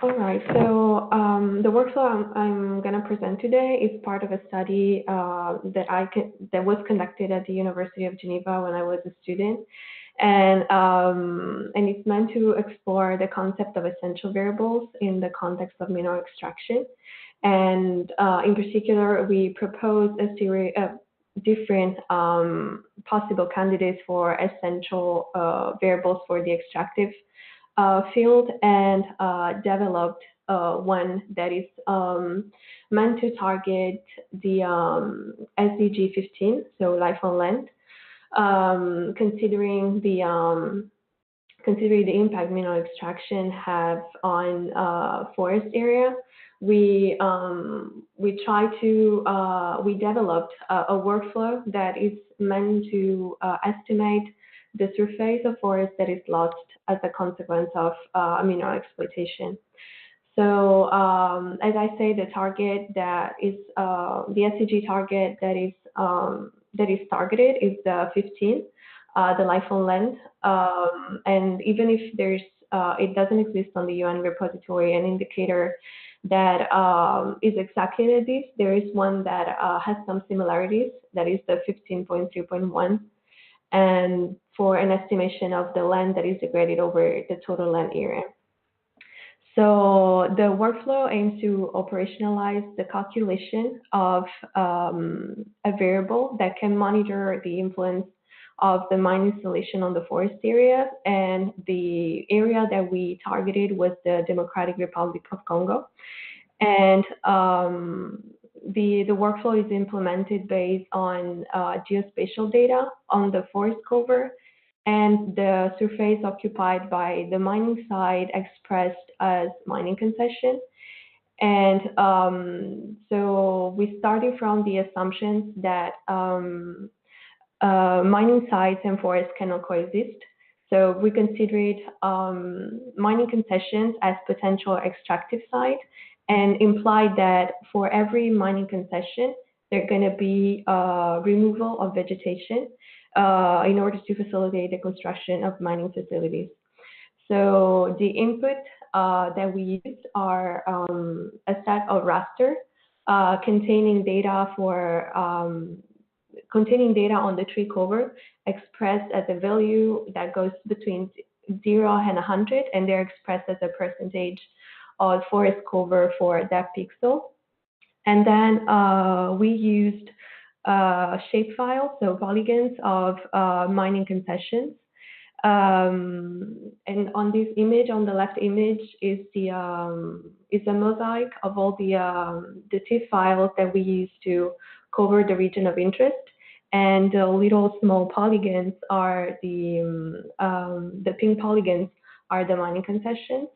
All right. So the workflow I'm going to present today is part of a study that was conducted at the University of Geneva when I was a student, and it's meant to explore the concept of essential variables in the context of mineral extraction. And in particular, we proposed a series of different possible candidates for essential variables for the extractive field, and developed one that is meant to target the SDG 15, so life on land, considering the impact mineral extraction have on forest area. We developed a workflow that is meant to estimate the surface of forest that is lost as a consequence of mineral exploitation. So as I say, the target that is the SDG target that is targeted is the 15, the life on land. And even if it doesn't exist on the UN repository, an indicator that is exactly this, there is one that has some similarities, that is the 15.3.1, and for an estimation of the land that is degraded over the total land area. So the workflow aims to operationalize the calculation of a variable that can monitor the influence of the mine installation on the forest area, and the area that we targeted was the Democratic Republic of Congo. And the workflow is implemented based on geospatial data on the forest cover and the surface occupied by the mining site expressed as mining concession. And so we started from the assumptions that mining sites and forests cannot coexist. So we considered mining concessions as potential extractive site, and implied that for every mining concession, there's going to be removal of vegetation in order to facilitate the construction of mining facilities. So the input that we used are a set of raster containing data on the tree cover, expressed as a value that goes between 0 and 100, and they're expressed as a percentage of forest cover for that pixel. And then we used shapefiles, so polygons of mining concessions. And on this image, on the left image, is a mosaic of all the TIFF files that we use to cover the region of interest. And the little small polygons are the pink polygons are the mining concessions.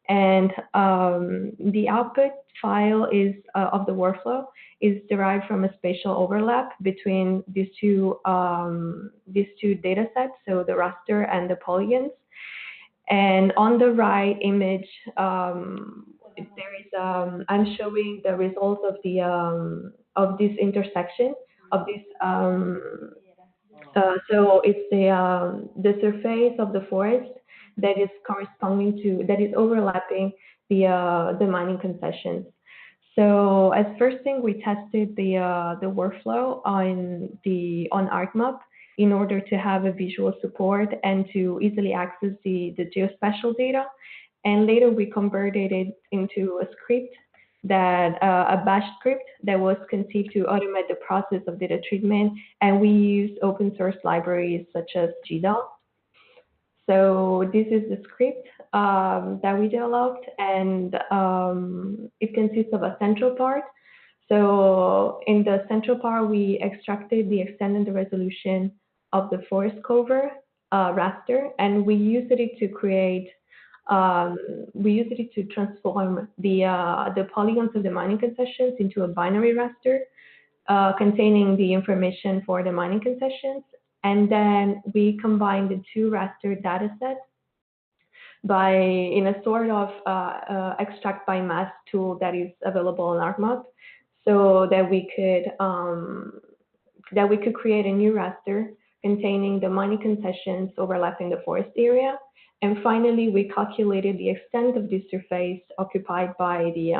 And the output file is of the workflow is derived from a spatial overlap between these two data sets, so the raster and the polygons. And on the right image, there is I'm showing the results of this intersection of this. So it's the surface of the forest that is overlapping the mining concessions. So as first thing, we tested the workflow on ArcMap in order to have a visual support and to easily access the geospatial data. And later we converted it into a script a bash script that was conceived to automate the process of data treatment, and we used open source libraries such as GDAL. So this is the script that we developed, and it consists of a central part. So in the central part, we extracted the extent and the resolution of the forest cover raster, and we used it to create. We used it to transform the polygons of the mining concessions into a binary raster containing the information for the mining concessions. And then we combined the two raster data sets in a sort of extract by mass tool that is available on ArcMap, so that we could create a new raster containing the mining concessions overlapping the forest area. And finally, we calculated the extent of the surface occupied by the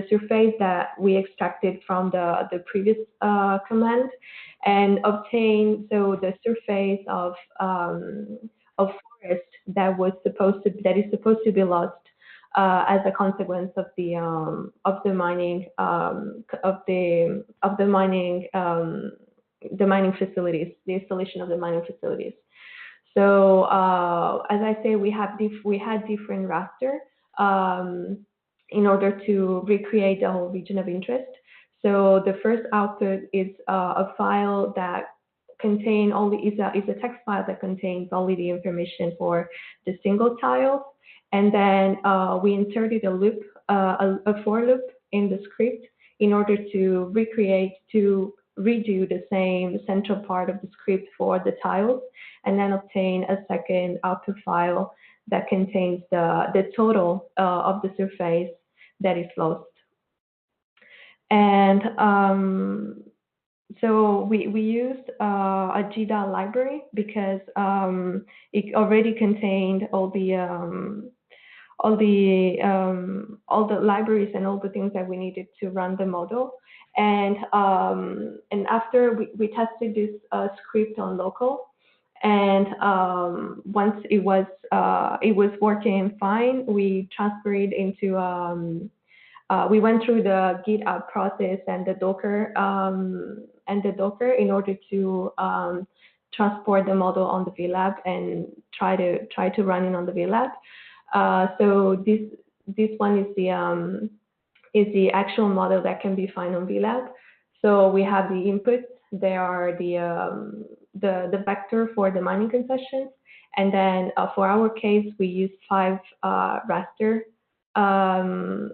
surface that we extracted from the previous command, and obtained the surface of forest that is supposed to be lost as a consequence of the mining the mining facilities, the installation of the mining facilities. So as I say, we had different raster in order to recreate the whole region of interest. So the first output is a file that contain only is a text file that contains only the information for the single tiles, and then we inserted a loop, a for loop in the script in order to redo the same central part of the script for the tiles, and then obtain a second output file that contains the total of the surface that is lost. And so we used a GDAL library because it already contained all the libraries and all the things that we needed to run the model. And after we tested this script on local, and once it was working fine, we transferred it into we went through the GitHub process and the Docker in order to transport the model on the VLab and try to run it on the VLab. So this one is the actual model that can be found on VLab. So we have the inputs. They are the vector for the mining concessions, and then for our case we use 5 raster to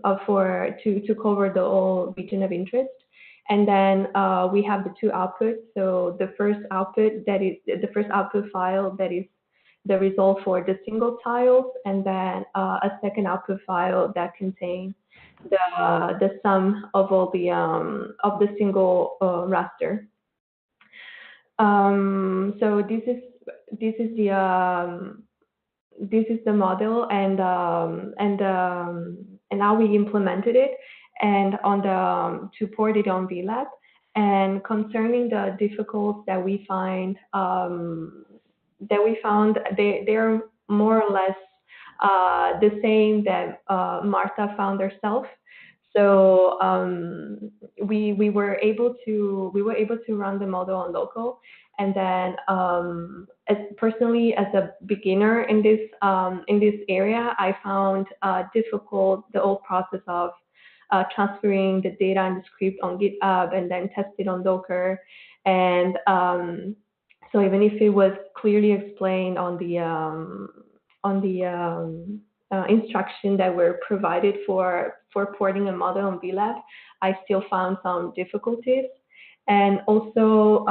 cover the whole region of interest. And then we have the 2 outputs. So the first output file that is the result for the single tiles, and then a second output file that contains the sum of all of the single raster. So this is the model, and how we implemented it, and to port it on VLab. And concerning the difficulties that we found, they're more or less the same that Marta found herself. So we were able to run the model on local, and then personally as a beginner in this area, I found difficult the whole process of transferring the data and the script on GitHub and then test it on Docker. And so even if it was clearly explained on the instruction that were provided for porting a model on VLab, I still found some difficulties. And also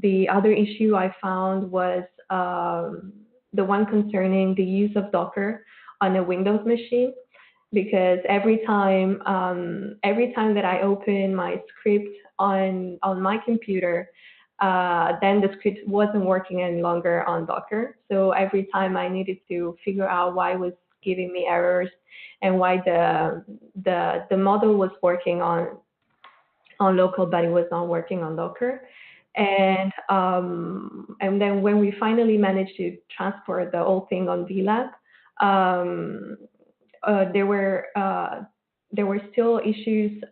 the other issue I found was the one concerning the use of Docker on a Windows machine, because every time that I open my script on my computer, then the script wasn't working any longer on Docker. So every time I needed to figure out why it was giving me errors and why the model was working on local, but it was not working on Docker. And then when we finally managed to transport the whole thing on VLab, there were still issues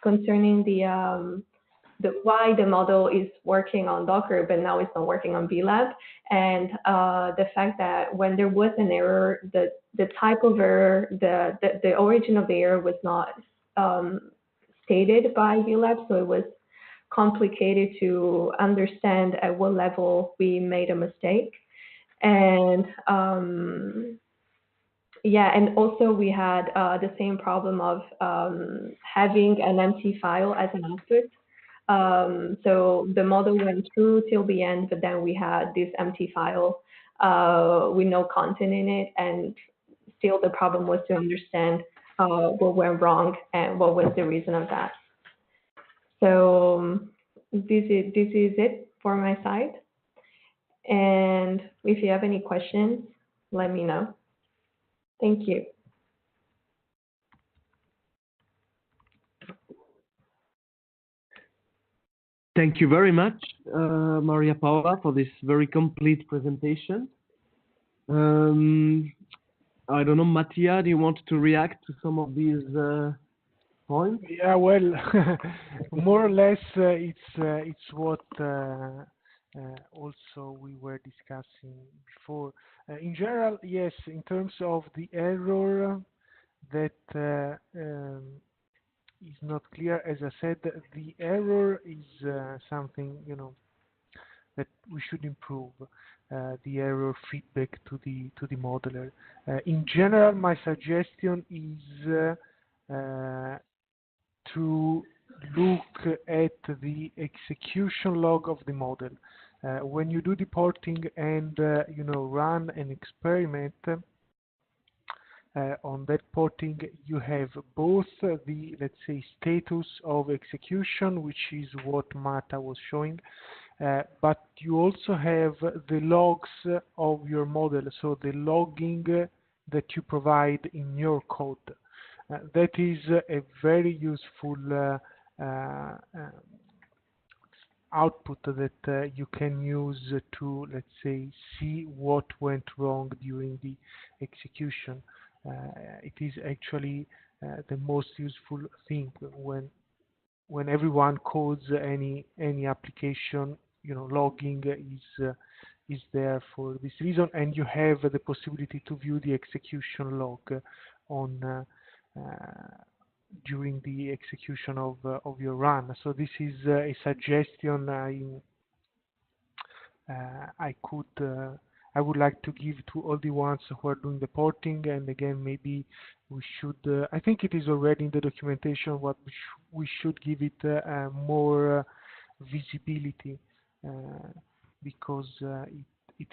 concerning the why the model is working on Docker, but now it's not working on VLab, and the fact that when there was an error, the type of error, the origin of the error was not stated by VLab, so it was complicated to understand at what level we made a mistake. And yeah, and also we had the same problem of having an empty file as an output. So the model went through till the end, but then we had this empty file with no content in it, and still the problem was to understand what went wrong and what was the reason of that. So this is it for my side. And if you have any questions, let me know. Thank you. Thank you very much, Mariapaola, for this very complete presentation. I don't know, Mattia, do you want to react to some of these points? Yeah, well, more or less, it's what also we were discussing before. In general, yes, in terms of the error that is not clear, as I said, the error is something, that we should improve. The error feedback to the modeler. In general, my suggestion is to look at the execution log of the model. When you do the porting and run an experiment, on that porting you have both the, let's say, status of execution, which is what Marta was showing, but you also have the logs of your model, so the logging that you provide in your code. That is a very useful output that you can use to, let's say, see what went wrong during the execution. It is actually the most useful thing when everyone codes any application. Logging is there for this reason, and you have the possibility to view the execution log on during the execution of your run. So this is a suggestion I would like to give to all the ones who are doing the porting. And again, maybe we should, I think it is already in the documentation, what we should give it more visibility, because it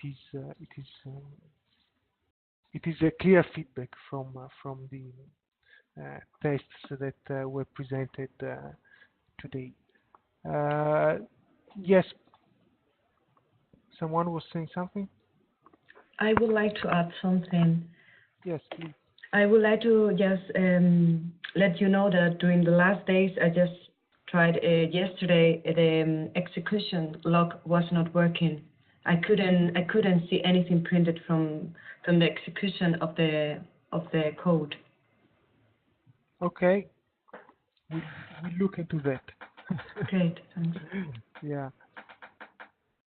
is a clear feedback from the tests that were presented today. Yes, someone was saying something? I would like to add something. Yes, please. I would like to just let you know that during the last days, I just tried yesterday, the execution log was not working. I couldn't see anything printed from the execution of the code. Okay, we look into that. Great, thanks. Yeah.